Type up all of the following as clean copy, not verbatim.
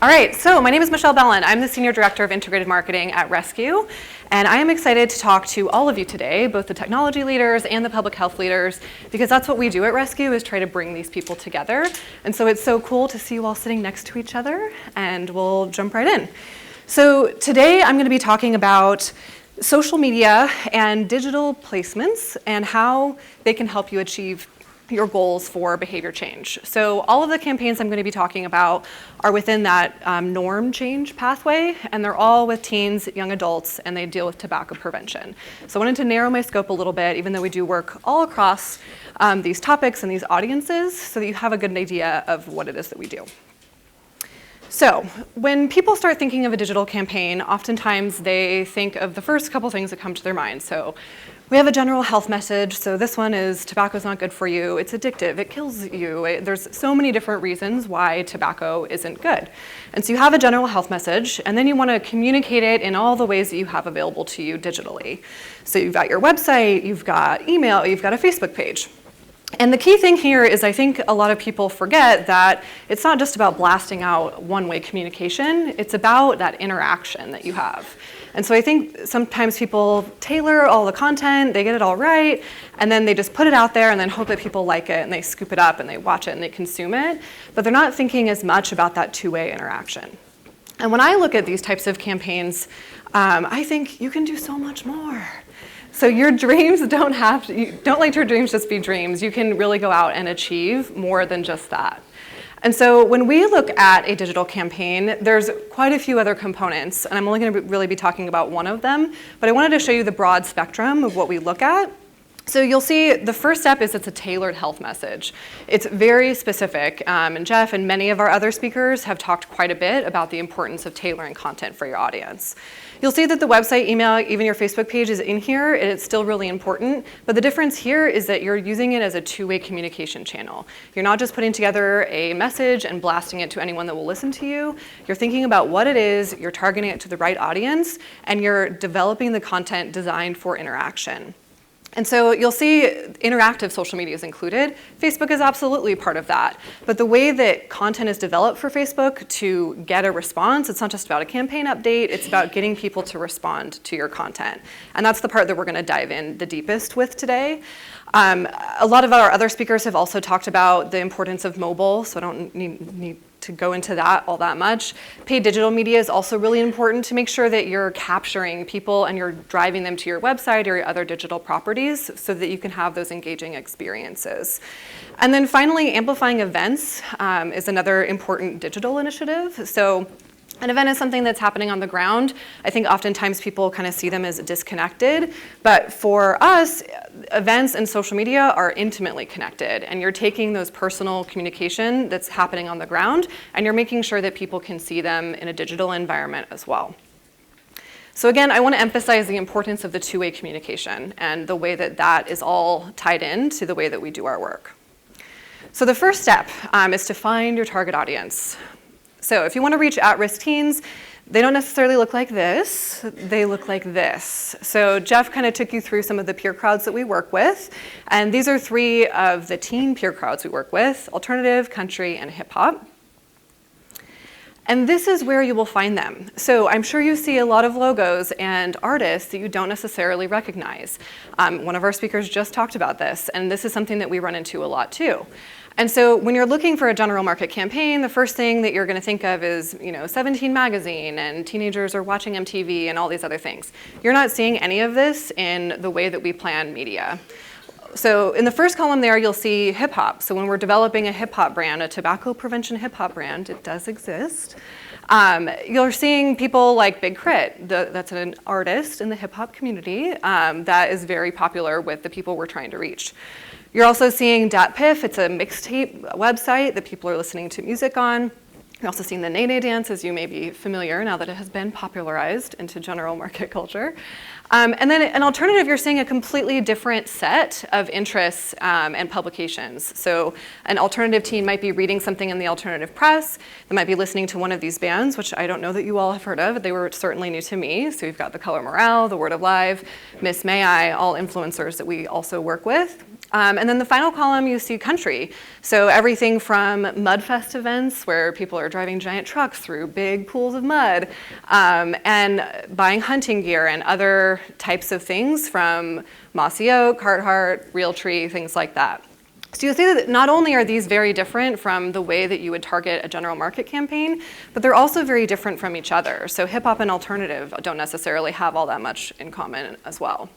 All right, so my name is Michelle Bellon. I'm the Senior Director of Integrated Marketing at Rescue, and I am excited to talk to all of you today, both the technology leaders and the public health leaders, because that's what we do at Rescue, is try to bring these people together. And so it's so cool to see you all sitting next to each other, and we'll jump right in. So today I'm going to be talking about social media and digital placements and how they can help you achieve your goals for behavior change. So all of the campaigns I'm going to be talking about are within that norm change pathway, and they're all with teens, young adults, and they deal with tobacco prevention. So I wanted to narrow my scope a little bit, even though we do work all across these topics and these audiences, so that you have a good idea of what it is that we do. So when people start thinking of a digital campaign, oftentimes they think of the first couple things that come to their mind. So we have a general health message. So this one is tobacco's not good for you. It's addictive. It kills you. There's so many different reasons why tobacco isn't good. And so you have a general health message, and then you want to communicate it in all the ways that you have available to you digitally. So you've got your website, you've got email, you've got a Facebook page. And the key thing here is I think a lot of people forget that it's not just about blasting out one-way communication, it's about that interaction that you have. And so I think sometimes people tailor all the content, they get it all right, and then they just put it out there and then hope that people like it and they scoop it up and they watch it and they consume it, but they're not thinking as much about that two-way interaction. And when I look at these types of campaigns, I think you can do so much more. So your dreams don't let your dreams just be dreams. You can really go out and achieve more than just that. And so when we look at a digital campaign, there's quite a few other components, and I'm only going to really be talking about one of them, but I wanted to show you the broad spectrum of what we look at. So you'll see the first step is it's a tailored health message. It's very specific, and Jeff and many of our other speakers have talked quite a bit about the importance of tailoring content for your audience. You'll see that the website, email, even your Facebook page is in here, and it's still really important, but the difference here is that you're using it as a two-way communication channel. You're not just putting together a message and blasting it to anyone that will listen to you. You're thinking about what it is, you're targeting it to the right audience, and you're developing the content designed for interaction. And so you'll see interactive social media is included. Facebook is absolutely part of that. But the way that content is developed for Facebook to get a response, it's not just about a campaign update, it's about getting people to respond to your content. And that's the part that we're going to dive in the deepest with today. A lot of our other speakers have also talked about the importance of mobile, so I don't need to go into that all that much. Paid digital media is also really important to make sure that you're capturing people and you're driving them to your website or your other digital properties so that you can have those engaging experiences. And then finally, amplifying events is another important digital initiative. So an event is something that's happening on the ground. I think oftentimes people kind of see them as disconnected, but for us, events and social media are intimately connected, and you're taking those personal communication that's happening on the ground, and you're making sure that people can see them in a digital environment as well. So again, I want to emphasize the importance of the two-way communication and the way that that is all tied in to the way that we do our work. So the first step is to find your target audience. So if you want to reach at-risk teens, they don't necessarily look like this, they look like this. So Jeff kind of took you through some of the peer crowds that we work with, and these are three of the teen peer crowds we work with: alternative, country, and hip hop. And this is where you will find them. So I'm sure you see a lot of logos and artists that you don't necessarily recognize. One of our speakers just talked about this, and this is something that we run into a lot too. And so when you're looking for a general market campaign, the first thing that you're going to think of is, 17 magazine and teenagers are watching MTV and all these other things. You're not seeing any of this in the way that we plan media. So in the first column there, you'll see hip hop. So when we're developing a hip hop brand, a tobacco prevention hip hop brand, it does exist. You're seeing people like Big Crit, that's an artist in the hip hop community that is very popular with the people we're trying to reach. You're also seeing .piff, it's a mixtape website that people are listening to music on. You're also seeing the Nene dance, as you may be familiar now that it has been popularized into general market culture. And then an alternative, you're seeing a completely different set of interests and publications. So an alternative teen might be reading something in the alternative press. They might be listening to one of these bands, which I don't know that you all have heard of, but they were certainly new to me. So we've got The Color Morale, The Word of Life, Miss May I, all influencers that we also work with. And then the final column, you see country. So everything from mudfest events where people are driving giant trucks through big pools of mud, and buying hunting gear and other types of things from Mossy Oak, Carhartt, Realtree, things like that. So you'll see that not only are these very different from the way that you would target a general market campaign, but they're also very different from each other. So hip hop and alternative don't necessarily have all that much in common as well.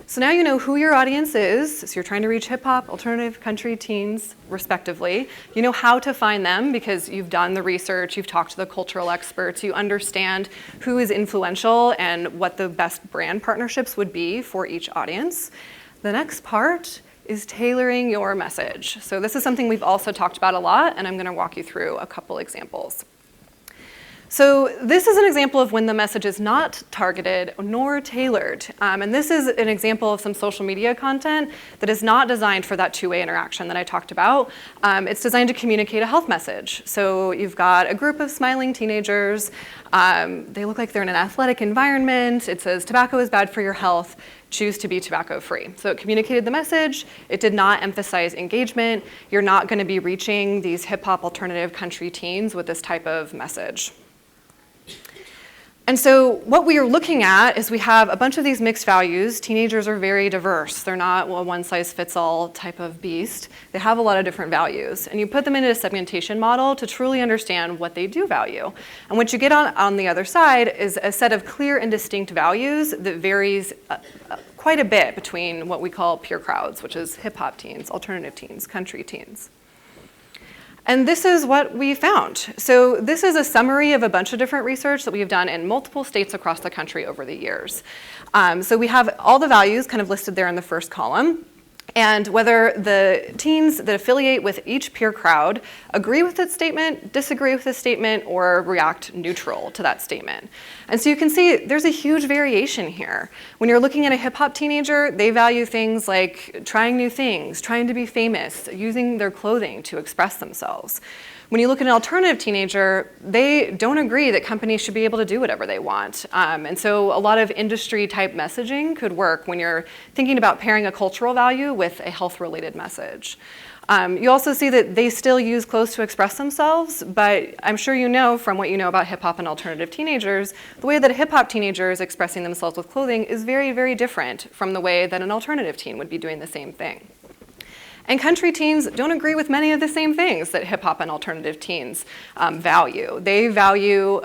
So now you know who your audience is. So you're trying to reach hip hop, alternative, country, teens, respectively. You know how to find them because you've done the research, you've talked to the cultural experts, you understand who is influential and what the best brand partnerships would be for each audience. The next part is tailoring your message. So this is something we've also talked about a lot, and I'm going to walk you through a couple examples. So this is an example of when the message is not targeted nor tailored. And this is an example of some social media content that is not designed for that two-way interaction that I talked about. It's designed to communicate a health message. So you've got a group of smiling teenagers. They look like they're in an athletic environment. It says, tobacco is bad for your health. Choose to be tobacco-free. So it communicated the message. It did not emphasize engagement. You're not going to be reaching these hip-hop alternative country teens with this type of message. And so what we are looking at is we have a bunch of these mixed values. Teenagers are very diverse. They're not a one-size-fits-all type of beast. They have a lot of different values. And you put them into a segmentation model to truly understand what they do value. And what you get on the other side is a set of clear and distinct values that varies quite a bit between what we call peer crowds, which is hip-hop teens, alternative teens, country teens. And this is what we found. So this is a summary of a bunch of different research that we've done in multiple states across the country over the years. So we have all the values kind of listed there in the first column. And whether the teens that affiliate with each peer crowd agree with that statement, disagree with this statement, or react neutral to that statement. And so you can see there's a huge variation here. When you're looking at a hip hop teenager, they value things like trying new things, trying to be famous, using their clothing to express themselves. When you look at an alternative teenager, they don't agree that companies should be able to do whatever they want. And so a lot of industry type messaging could work when you're thinking about pairing a cultural value with a health-related message. You also see that they still use clothes to express themselves, but I'm sure you know from what you know about hip hop and alternative teenagers, the way that a hip hop teenager is expressing themselves with clothing is very, very different from the way that an alternative teen would be doing the same thing. And country teens don't agree with many of the same things that hip hop and alternative teens value. They value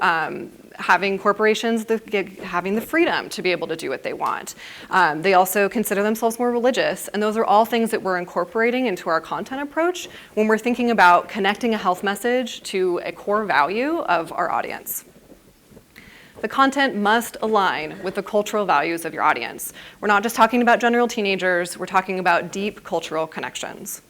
having corporations having the freedom to be able to do what they want. They also consider themselves more religious, and those are all things that we're incorporating into our content approach when we're thinking about connecting a health message to a core value of our audience. The content must align with the cultural values of your audience. We're not just talking about general teenagers, we're talking about deep cultural connections.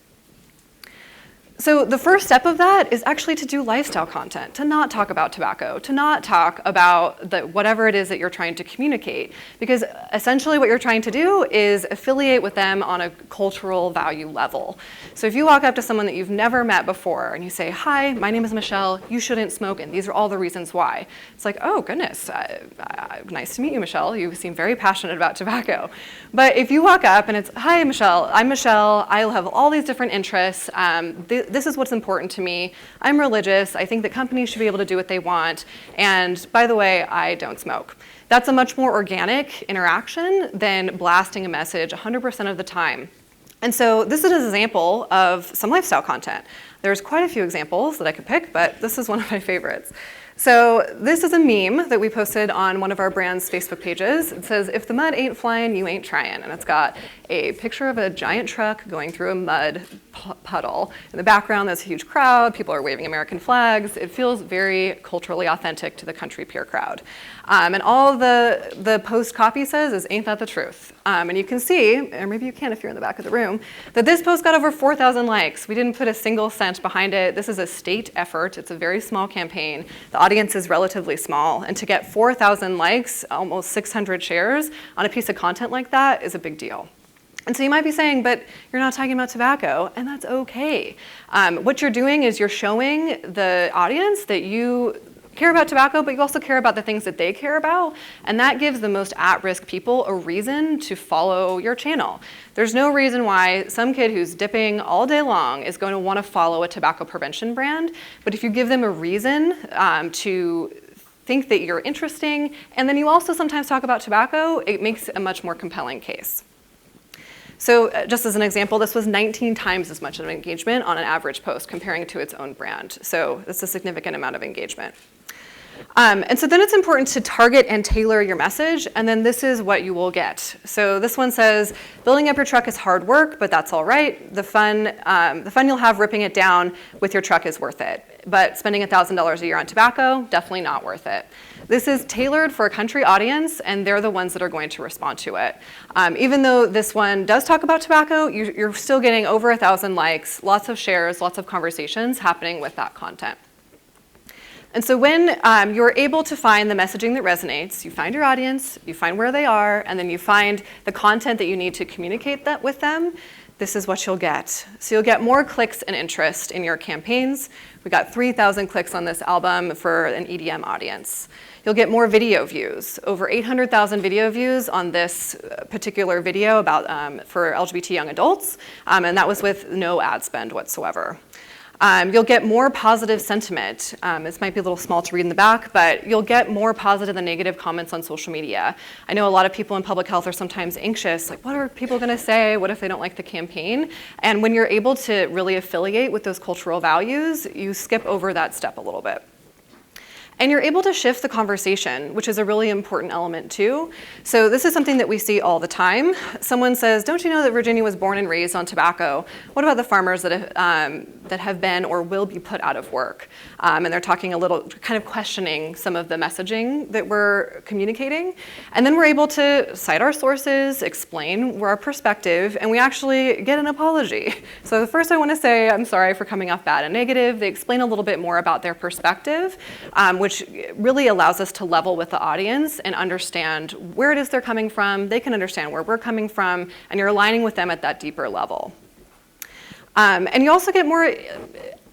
So the first step of that is actually to do lifestyle content, to not talk about tobacco, to not talk about whatever it is that you're trying to communicate. Because essentially what you're trying to do is affiliate with them on a cultural value level. So if you walk up to someone that you've never met before and you say, hi, my name is Michelle, you shouldn't smoke, and these are all the reasons why. It's like, oh goodness, nice to meet you, Michelle. You seem very passionate about tobacco. But if you walk up and it's, hi, Michelle, I'm Michelle, I have all these different interests, this is what's important to me. I'm religious. I think that companies should be able to do what they want. And by the way, I don't smoke. That's a much more organic interaction than blasting a message 100% of the time. And so this is an example of some lifestyle content. There's quite a few examples that I could pick, but this is one of my favorites. So this is a meme that we posted on one of our brand's Facebook pages. It says, if the mud ain't flying, you ain't trying. And it's got a picture of a giant truck going through a mud puddle. In the background, there's a huge crowd. People are waving American flags. It feels very culturally authentic to the country peer crowd. And all the post copy says is, ain't that the truth? And you can see, or maybe you can if you're in the back of the room, that this post got over 4,000 likes. We didn't put a single cent behind it. This is a state effort. It's a very small campaign. The audience is relatively small. And to get 4,000 likes, almost 600 shares on a piece of content like that is a big deal. And so you might be saying, but you're not talking about tobacco, and that's okay. What you're doing is you're showing the audience that you care about tobacco, but you also care about the things that they care about, and that gives the most at-risk people a reason to follow your channel. There's no reason why some kid who's dipping all day long is going to want to follow a tobacco prevention brand, but if you give them a reason to think that you're interesting, and then you also sometimes talk about tobacco, it makes a much more compelling case. So just as an example, this was 19 times as much of an engagement on an average post comparing to its own brand. So that's a significant amount of engagement. And so then it's important to target and tailor your message, and then this is what you will get. So this one says, building up your truck is hard work, but that's all right. The fun you'll have ripping it down with your truck is worth it. But spending $1,000 a year on tobacco, definitely not worth it. This is tailored for a country audience, and they're the ones that are going to respond to it. Even though this one does talk about tobacco, you're still getting over 1,000 likes, lots of shares, lots of conversations happening with that content. And so when you're able to find the messaging that resonates, you find your audience, you find where they are, and then you find the content that you need to communicate that with them, this is what you'll get. So you'll get more clicks and interest in your campaigns. We got 3,000 clicks on this album for an EDM audience. You'll get more video views, over 800,000 video views on this particular video about for LGBT young adults, and that was with no ad spend whatsoever. You'll get more positive sentiment. This might be a little small to read in the back, but you'll get more positive than negative comments on social media. I know a lot of people in public health are sometimes anxious, like what are people gonna say? What if they don't like the campaign? And when you're able to really affiliate with those cultural values, you skip over that step a little bit. And you're able to shift the conversation, which is a really important element too. So this is something that we see all the time. Someone says, don't you know that Virginia was born and raised on tobacco? What about the farmers that have been or will be put out of work? And they're talking a little, kind of questioning some of the messaging that we're communicating. And then we're able to cite our sources, explain our perspective, and we actually get an apology. So first I wanna say, I'm sorry for coming off bad and negative. They explain a little bit more about their perspective, which really allows us to level with the audience and understand where it is they're coming from. They can understand where we're coming from, and you're aligning with them at that deeper level. And you also get more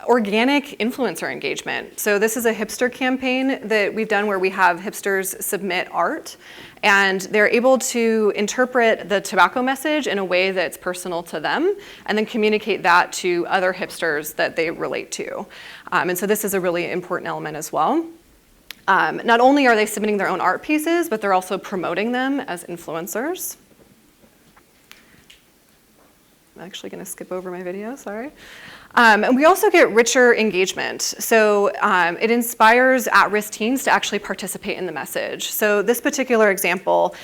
organic influencer engagement. So this is a hipster campaign that we've done where we have hipsters submit art, and they're able to interpret the tobacco message in a way that's personal to them, and then communicate that to other hipsters that they relate to. And so this is a really important element as well. Not only are they submitting their own art pieces, but they're also promoting them as influencers. I'm actually going to skip over my video, sorry. And we also get richer engagement. So it inspires at-risk teens to actually participate in the message. So this particular example,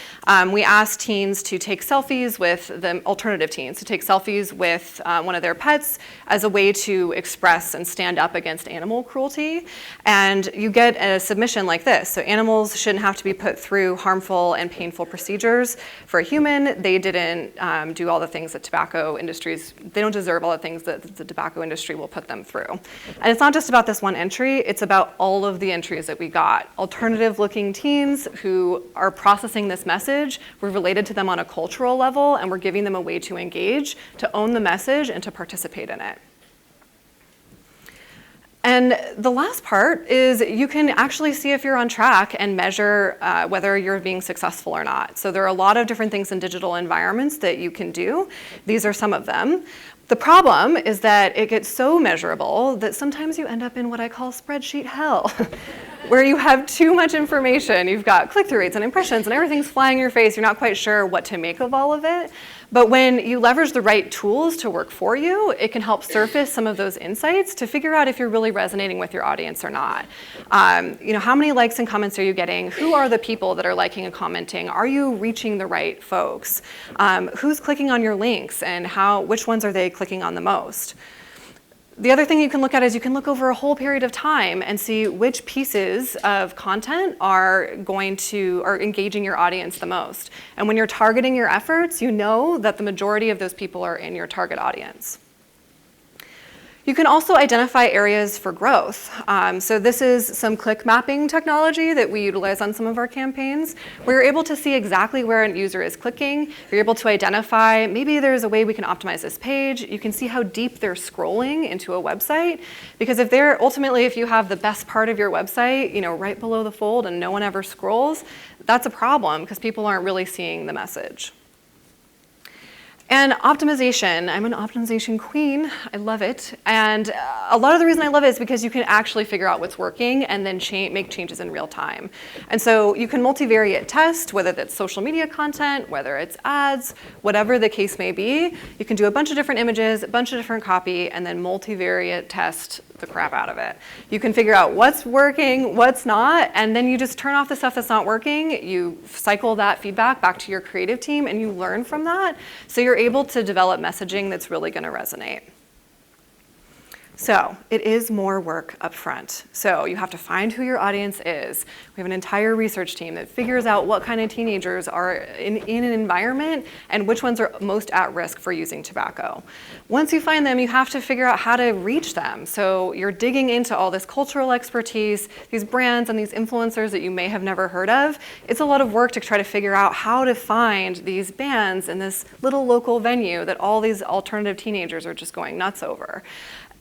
we asked teens to take selfies with the alternative teens, to take selfies with one of their pets as a way to express and stand up against animal cruelty. And you get a submission like this. So animals shouldn't have to be put through harmful and painful procedures. For a human, they didn't do all the things that tobacco industries, they don't deserve all the things that the tobacco industry will put them through. And it's not just about this one entry, it's about all of the entries that we got. Alternative looking teens who are processing this message, we're related to them on a cultural level, and we're giving them a way to engage, to own the message, and to participate in it. And the last part is you can actually see if you're on track and measure whether you're being successful or not. So there are a lot of different things in digital environments that you can do. These are some of them. The problem is that it gets so measurable that sometimes you end up in what I call spreadsheet hell, where you have too much information. You've got click-through rates and impressions and everything's flying in your face. You're not quite sure what to make of all of it. But when you leverage the right tools to work for you, it can help surface some of those insights to figure out if you're really resonating with your audience or not. How many likes and comments are you getting? Who are the people that are liking and commenting? Are you reaching the right folks? Who's clicking on your links, and which ones are they clicking on the most? The other thing you can look at is you can look over a whole period of time and see which pieces of content are engaging your audience the most. And when you're targeting your efforts, you know that the majority of those people are in your target audience. You can also identify areas for growth. So this is some click mapping technology that we utilize on some of our campaigns, where you're able to see exactly where a user is clicking. You're able to identify, maybe there's a way we can optimize this page. You can see how deep they're scrolling into a website. Because if you have the best part of your website, right below the fold and no one ever scrolls, that's a problem because people aren't really seeing the message. And optimization, I'm an optimization queen, I love it. And a lot of the reason I love it is because you can actually figure out what's working and then make changes in real time. And so you can multivariate test, whether that's social media content, whether it's ads, whatever the case may be. You can do a bunch of different images, a bunch of different copy, and then multivariate test the crap out of it. You can figure out what's working, what's not, and then you just turn off the stuff that's not working. You cycle that feedback back to your creative team and you learn from that. So you're able to develop messaging that's really going to resonate. So it is more work up front. So you have to find who your audience is. We have an entire research team that figures out what kind of teenagers are in an environment and which ones are most at risk for using tobacco. Once you find them, you have to figure out how to reach them. So you're digging into all this cultural expertise, these brands and these influencers that you may have never heard of. It's a lot of work to try to figure out how to find these bands in this little local venue that all these alternative teenagers are just going nuts over.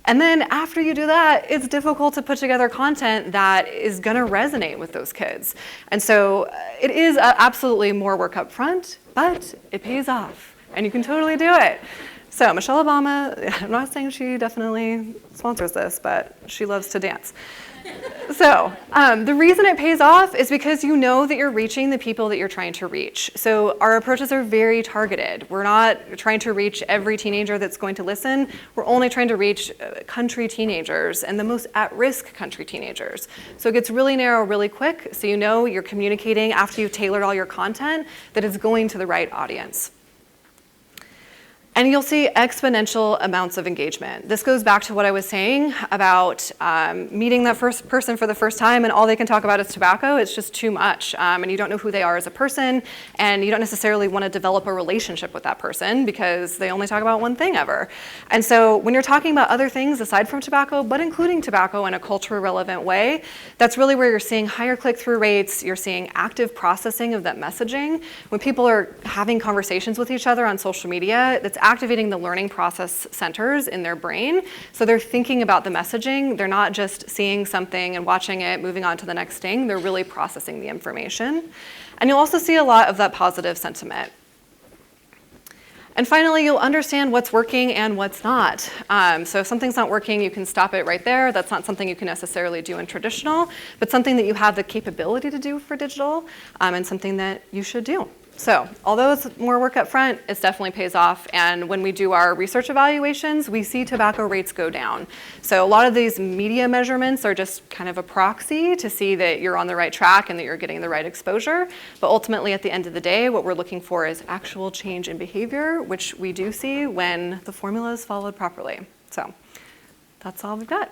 And then after you do that, it's difficult to put together content that is going to resonate with those kids. And so it is absolutely more work up front, but it pays off and you can totally do it. So Michelle Obama, I'm not saying she definitely sponsors this, but she loves to dance. So the reason it pays off is because you know that you're reaching the people that you're trying to reach. So our approaches are very targeted. We're not trying to reach every teenager that's going to listen. We're only trying to reach country teenagers and the most at-risk country teenagers. So it gets really narrow really quick, so you know you're communicating after you've tailored all your content that it's going to the right audience. And you'll see exponential amounts of engagement. This goes back to what I was saying about meeting that first person for the first time and all they can talk about is tobacco. It's just too much. And you don't know who they are as a person, and you don't necessarily want to develop a relationship with that person because they only talk about one thing ever. And so when you're talking about other things aside from tobacco, but including tobacco in a culturally relevant way, that's really where you're seeing higher click-through rates, you're seeing active processing of that messaging. When people are having conversations with each other on social media, that's activating the learning process centers in their brain. So they're thinking about the messaging. They're not just seeing something and watching it, moving on to the next thing. They're really processing the information. And you'll also see a lot of that positive sentiment. And finally, you'll understand what's working and what's not. So if something's not working, you can stop it right there. That's not something you can necessarily do in traditional, but something that you have the capability to do for digital, and something that you should do. So although it's more work up front, it definitely pays off. And when we do our research evaluations, we see tobacco rates go down. So a lot of these media measurements are just kind of a proxy to see that you're on the right track and that you're getting the right exposure. But ultimately, at the end of the day, what we're looking for is actual change in behavior, which we do see when the formula is followed properly. So that's all we've got.